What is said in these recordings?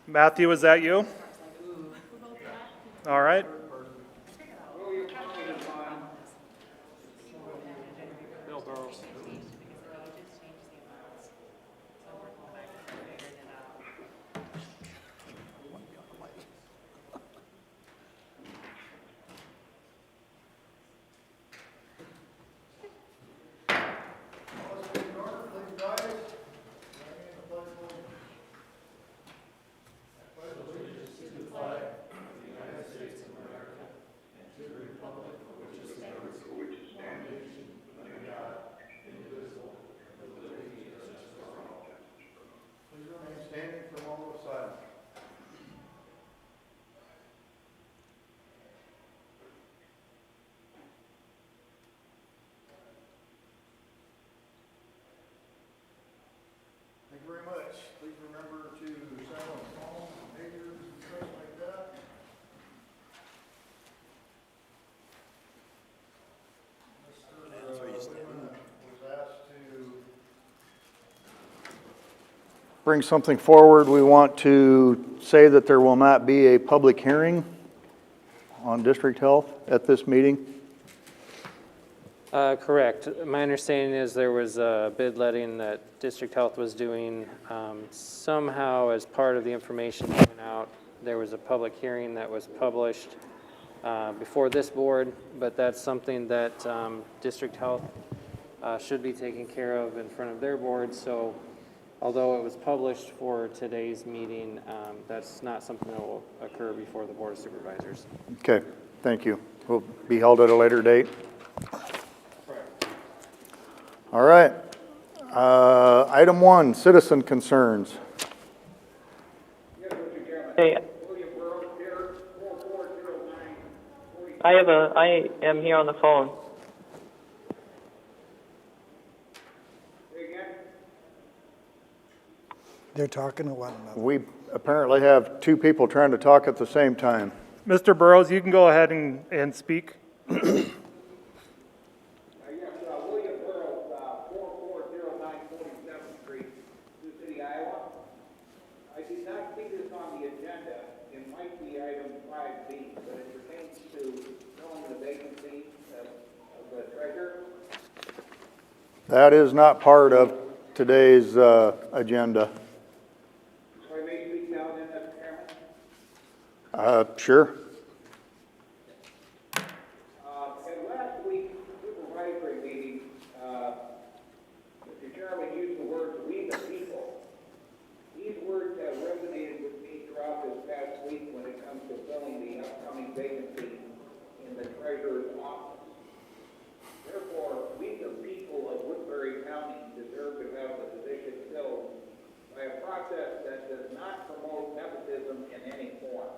Matthew, is that you? All right. Standing for a moment of silence. Thank you very much. Please remember to sign on phone, papers, and stuff like that. Mr. Whitman was asked to bring something forward. We want to say that there will not be a public hearing on district health at this meeting. Correct. My understanding is there was a bid letting that District Health was doing. Somehow, as part of the information that went out, there was a public hearing that was published before this board, but that's something that District Health should be taking care of in front of their board. So although it was published for today's meeting, that's not something that will occur before the Board of Supervisors. Okay, thank you. Will be held at a later date. All right. Item 1, citizen concerns. Hey, I am here on the phone. They're talking to one another. We apparently have two people trying to talk at the same time. Mr. Burrows, you can go ahead and speak. Yes, William Burrows, 4409 47th Street, Sioux City, Iowa. I did not see this on the agenda. It might be item 5B, but it pertains to filling the vacancy of the treasurer. That is not part of today's agenda. So I may speak now then, Mr. Chairman. Sure. At last week's supervisory meeting, Mr. Chairman used the words, "we the people." These words have resonated with me throughout this past week when it comes to filling the upcoming vacancy in the treasurer's office. Therefore, we the people of Woodbury County deserve to have the position filled by a process that does not promote nepotism in any form.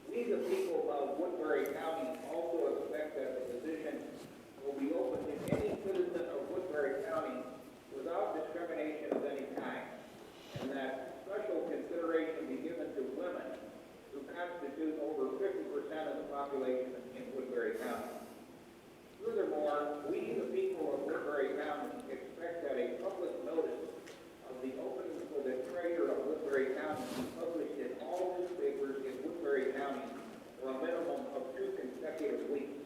We the people of Woodbury County also expect that the position will be open to any citizen of Woodbury County without discrimination of any kind, and that special consideration be given to women who constitute over 50% of the population in Woodbury County. Furthermore, we the people of Woodbury County expect that a public notice of the opening for the treasurer of Woodbury County be published in all newspapers in Woodbury County for a minimum of 2 consecutive weeks.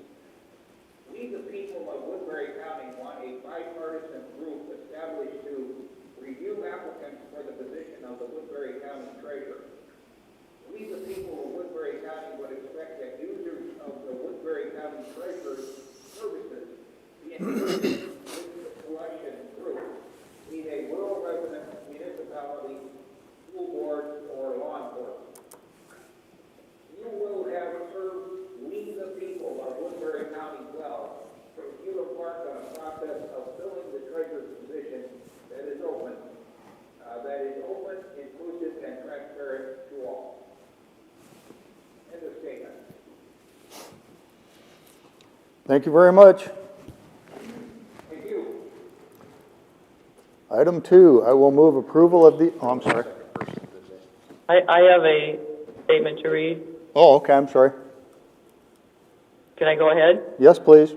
We the people of Woodbury County want a bipartisan group established to review applicants for the position of the Woodbury County treasurer. We the people of Woodbury County would expect that users of the Woodbury County treasurer's services be included with the selection group, be they rural residents, municipalities, school boards, or law enforcement. You will have served we the people of Woodbury County well if you embark on a process of filling the treasurer's position that is open, inclusive, and transparent to all. End of statement. Thank you very much. Thank you. Item 2, I will move approval of the, I'm sorry. I have a statement to read. Oh, okay, I'm sorry. Can I go ahead? Yes, please.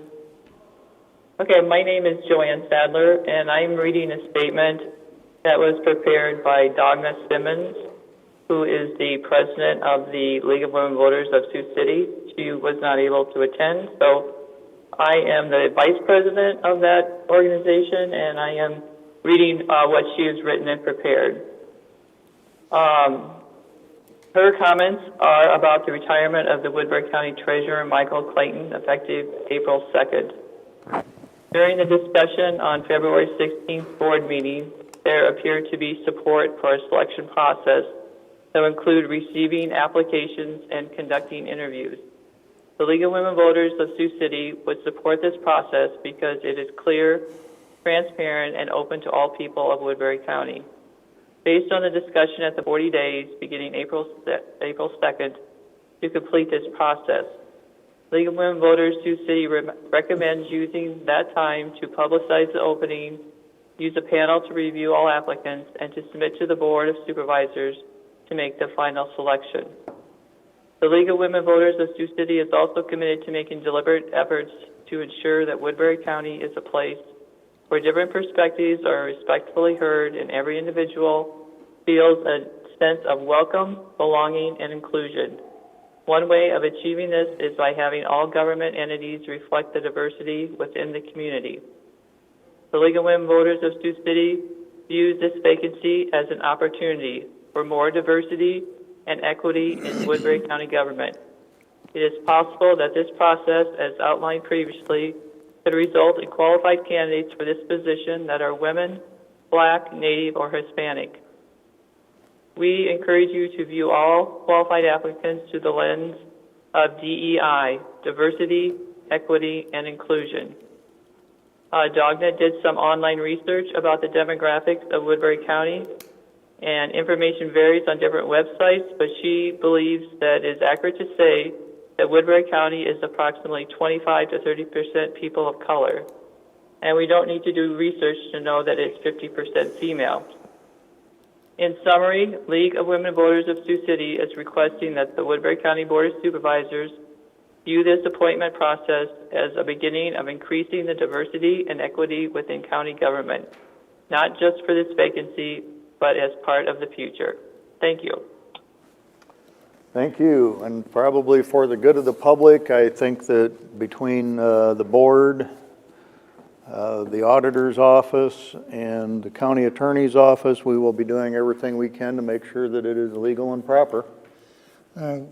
Okay, my name is Joanne Sadler, and I'm reading a statement that was prepared by Dagna Simmons, who is the president of the League of Women Voters of Sioux City. She was not able to attend, so I am the vice president of that organization, and I am reading what she has written and prepared. Her comments are about the retirement of the Woodbury County Treasurer, Michael Clayton, effective April 2nd. During the discussion on February 16th board meeting, there appeared to be support for a selection process that would include receiving applications and conducting interviews. The League of Women Voters of Sioux City would support this process because it is clear, transparent, and open to all people of Woodbury County. Based on the discussion at the 40 days beginning April 2nd to complete this process, League of Women Voters Sioux City recommends using that time to publicize the opening, use a panel to review all applicants, and to submit to the Board of Supervisors to make the final selection. The League of Women Voters of Sioux City is also committed to making deliberate efforts to ensure that Woodbury County is a place where different perspectives are respectfully heard and every individual feels a sense of welcome, belonging, and inclusion. One way of achieving this is by having all government entities reflect the diversity within the community. The League of Women Voters of Sioux City views this vacancy as an opportunity for more diversity and equity in Woodbury County government. It is possible that this process, as outlined previously, could result in qualified candidates for this position that are women, Black, Native, or Hispanic. We encourage you to view all qualified applicants through the lens of DEI, diversity, equity, and inclusion. Dagna did some online research about the demographics of Woodbury County, and information varies on different websites, but she believes that it is accurate to say that Woodbury County is approximately 25 to 30% people of color. And we don't need to do research to know that it's 50% female. In summary, League of Women Voters of Sioux City is requesting that the Woodbury County Board of Supervisors view this appointment process as a beginning of increasing the diversity and equity within county government, not just for this vacancy, but as part of the future. Thank you. Thank you. And probably for the good of the public, I think that between the board, the auditor's office, and the county attorney's office, we will be doing everything we can to make sure that it is legal and proper. I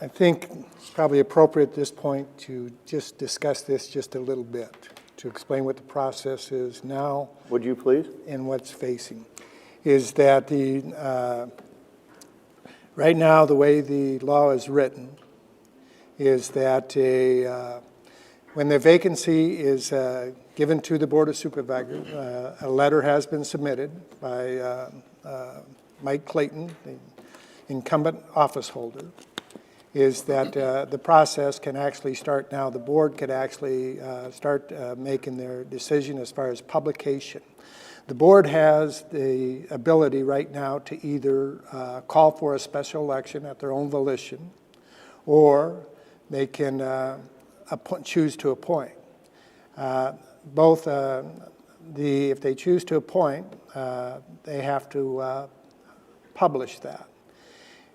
think it's probably appropriate at this point to just discuss this just a little bit, to explain what the process is now. Would you please? And what's facing. Is that right now the way the law is written is that when the vacancy is given to the Board of Supervisors, a letter has been submitted by Mike Clayton, the incumbent office holder, is that the process can actually start now. The board could actually start making their decision as far as publication. The board has the ability right now to either call for a special election at their own volition, or they can choose to appoint. If they choose to appoint, they have to publish that.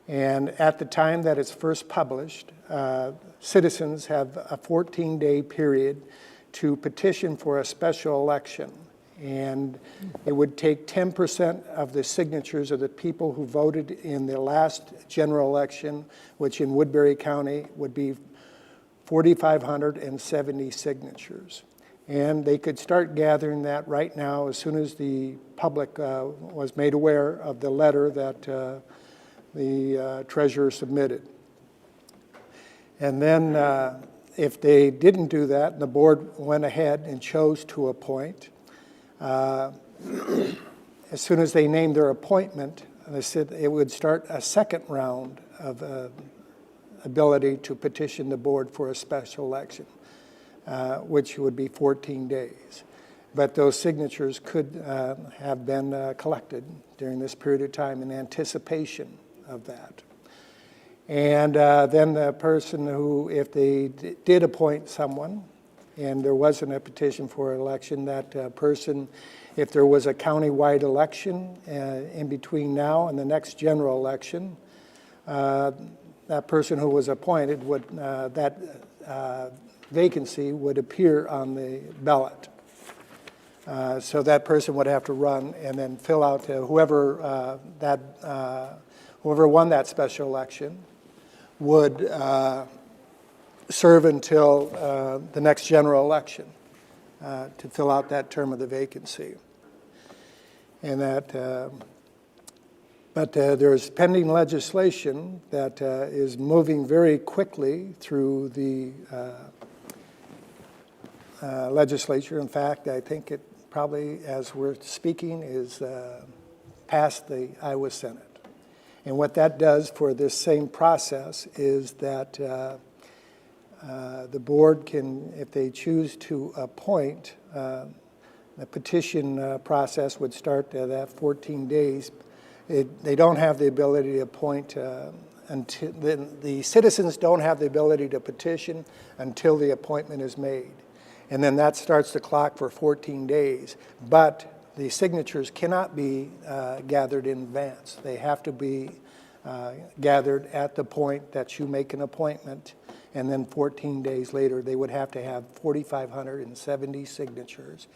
And at the time that it's first published, citizens have a 14-day period to petition for a special election. And it would take 10% of the signatures of the people who voted in the last general election, which in Woodbury County would be 4,570 signatures. And they could start gathering that right now as soon as the public was made aware of the letter that the treasurer submitted. And then if they didn't do that, and the board went ahead and chose to appoint, as soon as they named their appointment, they said it would start a second round of ability to petition the board for a special election, which would be 14 days. But those signatures could have been collected during this period of time in anticipation of that. And then the person who, if they did appoint someone, and there wasn't a petition for election, that person, if there was a countywide election in between now and the next general election, that person who was appointed would, that vacancy would appear on the ballot. So that person would have to run and then fill out whoever won that special election would serve until the next general election to fill out that term of the vacancy. And that, but there's pending legislation that is moving very quickly through the legislature. In fact, I think it probably, as we're speaking, is past the Iowa Senate. And what that does for this same process is that the board can, if they choose to appoint, the petition process would start that 14 days. They don't have the ability to appoint until the citizens don't have the ability to petition until the appointment is made. And then that starts the clock for 14 days. But the signatures cannot be gathered in advance. They have to be gathered at the point that you make an appointment, and then 14 days later, they would have to have 4,570 signatures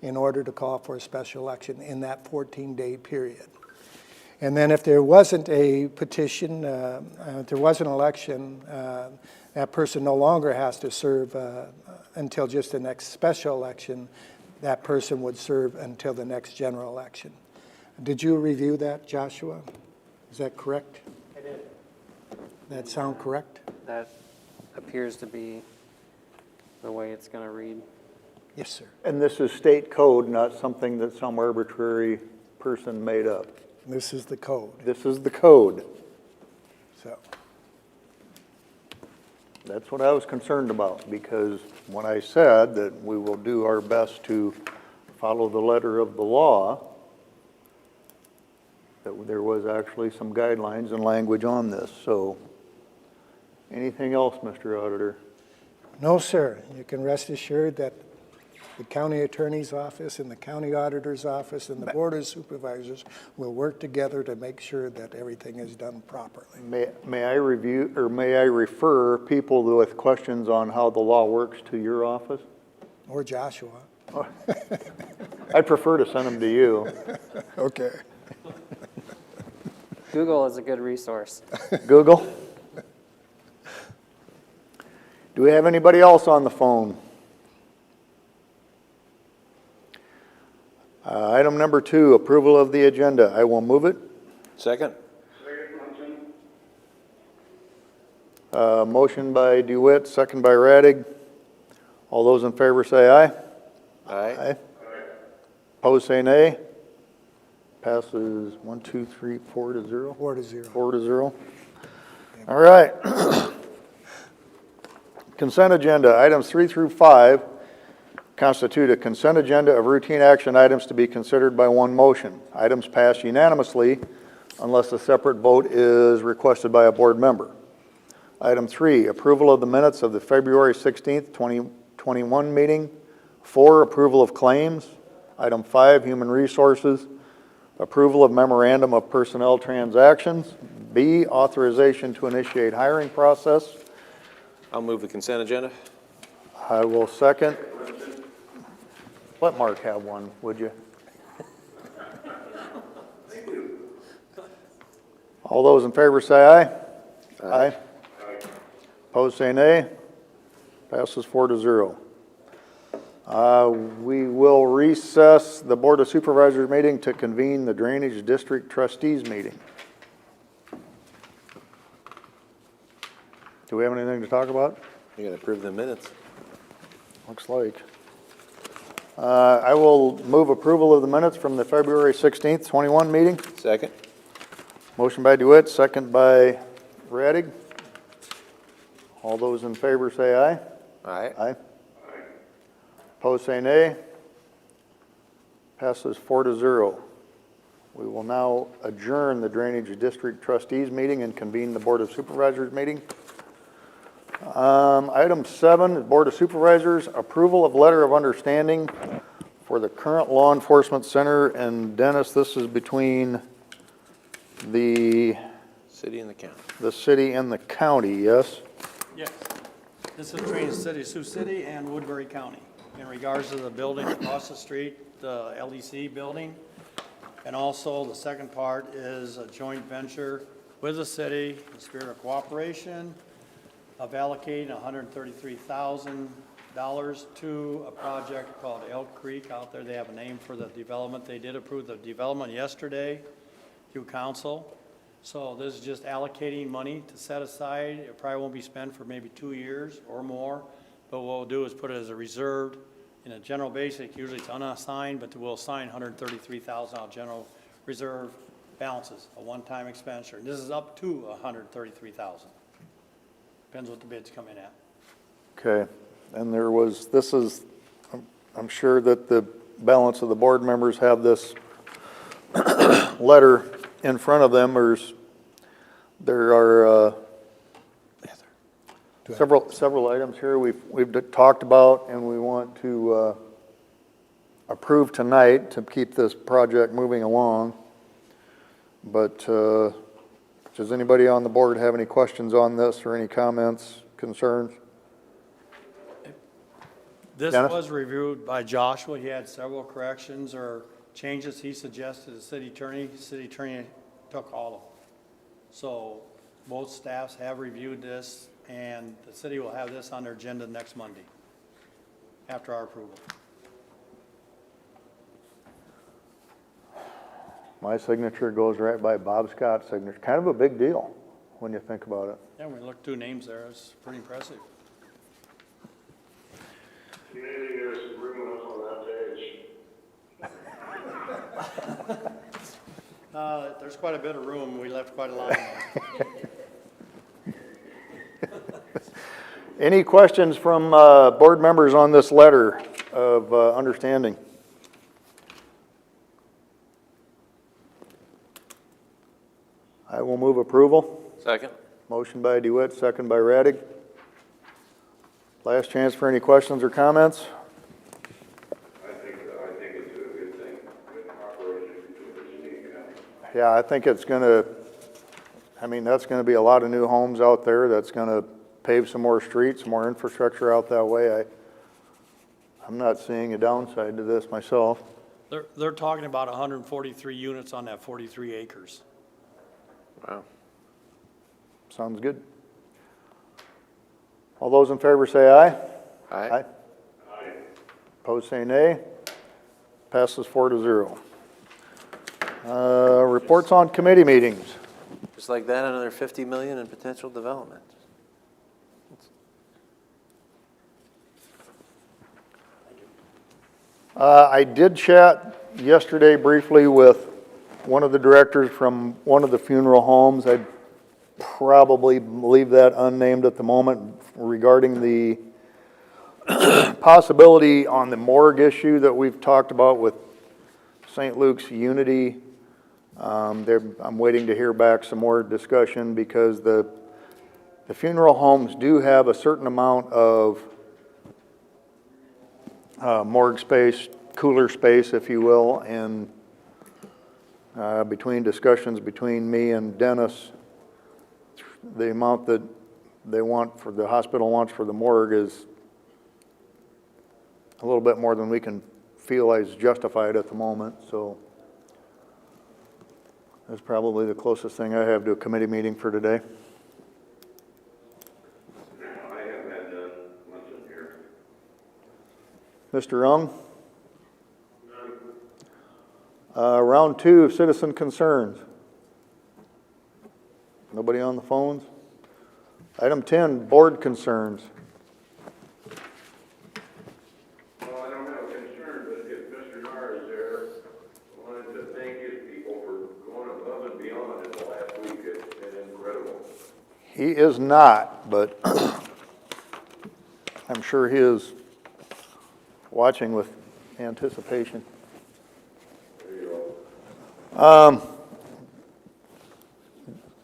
in order to call for a special election in that 14-day period. And then if there wasn't a petition, if there was an election, that person no longer has to serve until just the next special election. That person would serve until the next general election. Did you review that, Joshua? Is that correct? I did. That sound correct? That appears to be the way it's going to read. Yes, sir. And this is state code, not something that some arbitrary person made up. This is the code. This is the code. So, That's what I was concerned about, because when I said that we will do our best to follow the letter of the law, that there was actually some guidelines and language on this. So, anything else, Mr. Auditor? no, sir. You can rest assured that the county attorney's office and the county auditor's office and the board of supervisors will work together to make sure that everything is done properly. May I review, or may I refer people with questions on how the law works to your office? Or Joshua. I'd prefer to send them to you. Okay. Google is a good resource. Google? Do we have anybody else on the phone? Item number 2, approval of the agenda. I will move it. Second? Motion by DeWitt, second by Radig. All those in favor say aye. Aye. Opposed say nay. Passes 1, 2, 3, 4 to 0. 4-0. 4 to 0. All right. Consent agenda, items 3 through 5 constitute a consent agenda of routine action items to be considered by one motion. Items pass unanimously unless a separate vote is requested by a board member. Item 3, approval of the minutes of the February 16th, 2021 meeting. 4, approval of claims. Item 5, human resources. Approval of memorandum of personnel transactions. B, authorization to initiate hiring process. I'll move the consent agenda. I will second. Let Mark have one, would you? All those in favor say aye. Aye. Opposed say nay. Passes 4 to 0. We will recess the Board of Supervisors meeting to convene the Drainage District Trustees meeting. Do we have anything to talk about? You're going to approve the minutes. Looks like. I will move approval of the minutes from the February 16th, 21 meeting. Second? Motion by DeWitt, second by Radig. All those in favor say aye. Aye. Aye. Opposed say nay. Passes 4 to 0. We will now adjourn the Drainage District Trustees meeting and convene the Board of Supervisors meeting. Item 7, Board of Supervisors, approval of letter of understanding for the current law enforcement center. And Dennis, this is between the City and the county. city and the county, yes? Yes. This is between the city of Sioux City and Woodbury County in regards to the building across the street, the LEC building. And also, the second part is a joint venture with the city, in the spirit of cooperation, of allocating $133,000 to a project called Elk Creek out there. They have a name for the development. They did approve the development yesterday through council. So this is just allocating money to set aside. It probably won't be spent for maybe 2 years or more, but what we'll do is put it as a reserve in a general basic. Usually it's unassigned, but we'll assign $133,000 out general reserve balances, a one-time expenditure. And this is up to $133,000. Depends what the bids come in at. Okay, and I'm sure that the balance of the board members have this letter in front of them. There are several items here we've talked about and we want to approve tonight to keep this project moving along. But does anybody on the board have any questions on this or any comments, concerns? This Dennis? was reviewed by Joshua. He had several corrections or changes he suggested to the city attorney. The city attorney took all of them. So both staffs have reviewed this, and the city will have this on their agenda next Monday after our approval. My signature goes right by Bob Scott's signature. Kind of a big deal when you think about it. Yeah, when we look through names there, it's pretty impressive. You think there's some room enough on that page? There's quite a bit of room. We left quite a lot. Any questions from board members on this letter of understanding? I will move approval. Second. Motion by DeWitt, second by Radig. Last chance for any questions or comments? I think it's a good thing, good cooperation between the city and county. Yeah, I think it's gonna, that's gonna be a lot of new homes out there. That's gonna pave some more streets, some more infrastructure out that way. I'm not seeing a downside to this myself. They're talking about 143 units on that 43 acres. Wow. Sounds good. All those in favor say aye. Aye. Aye. Opposed say nay. Passes 4-0. Reports on committee meetings. Just like that, another 50 million in potential development. I did chat yesterday briefly with one of the directors from one of the funeral homes. I'd probably leave that unnamed at the moment regarding the possibility on the morgue issue that we've talked about with St. Luke's Unity. I'm waiting to hear back some more discussion because the funeral homes do have a certain amount of morgue space, cooler space, if you will, and between discussions between me and Dennis, the amount that they want for the hospital wants for the morgue is a little bit more than we can feel is justified at the moment, so that's probably the closest thing I have to a committee meeting for today. I haven't had much in here. Mr. Ung? Round 2, citizen concerns. Nobody on the phones? Item 10, board concerns. Well, I don't have a concern, but if Mr. Narr is there, I wanted to thank his people for going above and beyond in the last week. It's been incredible. He is not, but I'm sure he is watching with anticipation. There you go.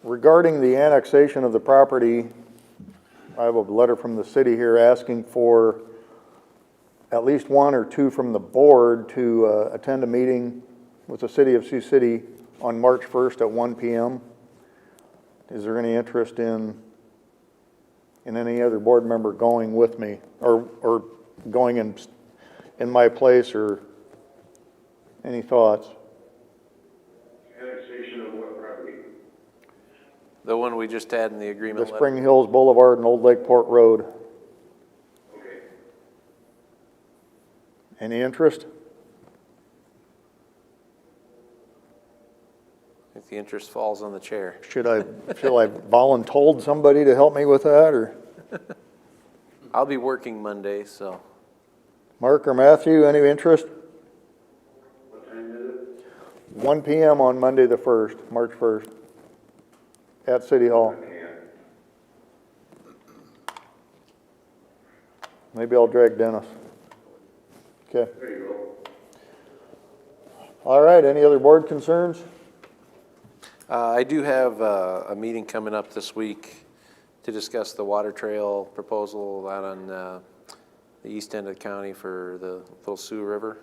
Regarding the annexation of the property I have a letter from the city here asking for at least one or two from the board to attend a meeting with the city of Sioux City on March 1st at 1 p.m. Is there any interest in any other board member going with me or going in my place, or any thoughts? Annexation of what property? The one we just had in the The agreement letter. Spring Hills Boulevard and Old Lakeport Road. Okay. Any interest? I think the interest falls on the chair. Should I voluntold somebody to help me with that, or I'll be working Monday, so Mark or Matthew, any interest? What time is it? 1 p.m. on Monday the 1st, March 1st, at City Hall. Maybe I'll drag Dennis. Okay. There you go. All right, any other board concerns? I do have a meeting coming up this week to discuss the water trail proposal out on the east end of the county for the Little Sioux River.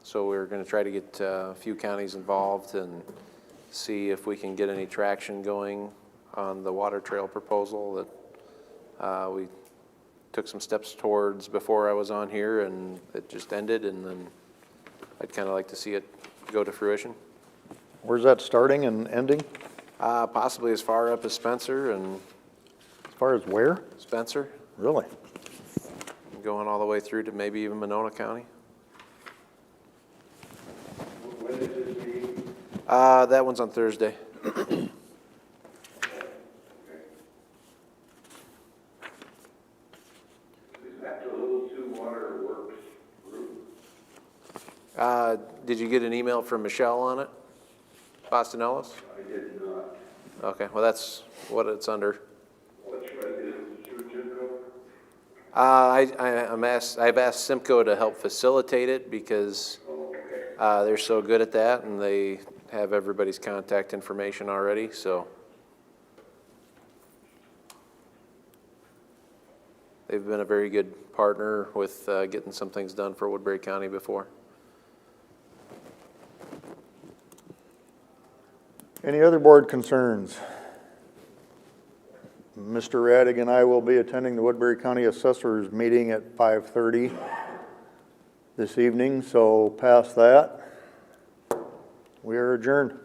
So we're going to try to get a few counties involved and see if we can get any traction going on the water trail proposal that we took some steps towards before I was on here, and it just ended, and then I'd kind of like to see it go to fruition. Where's that starting and ending? Possibly as far up as Spencer and As far as where? Spencer, Really? going all the way through to maybe even Monona County. When is this meeting? That one's on Thursday. Is that the Little Sioux Water Works group? Did you get an email from Michelle on it? Boston Ellis? I did not. Okay, well, that's what it's under. What's right, is it Shuchenko? I've asked Simcoe to help facilitate it because they're so good at that, and they have everybody's contact information already, so. They've been a very good partner with getting some things done for Woodbury County before. Any other board concerns? Mr. Radig and I will be attending the Woodbury County Assessors meeting at 5:30 this evening, so past that, we are adjourned.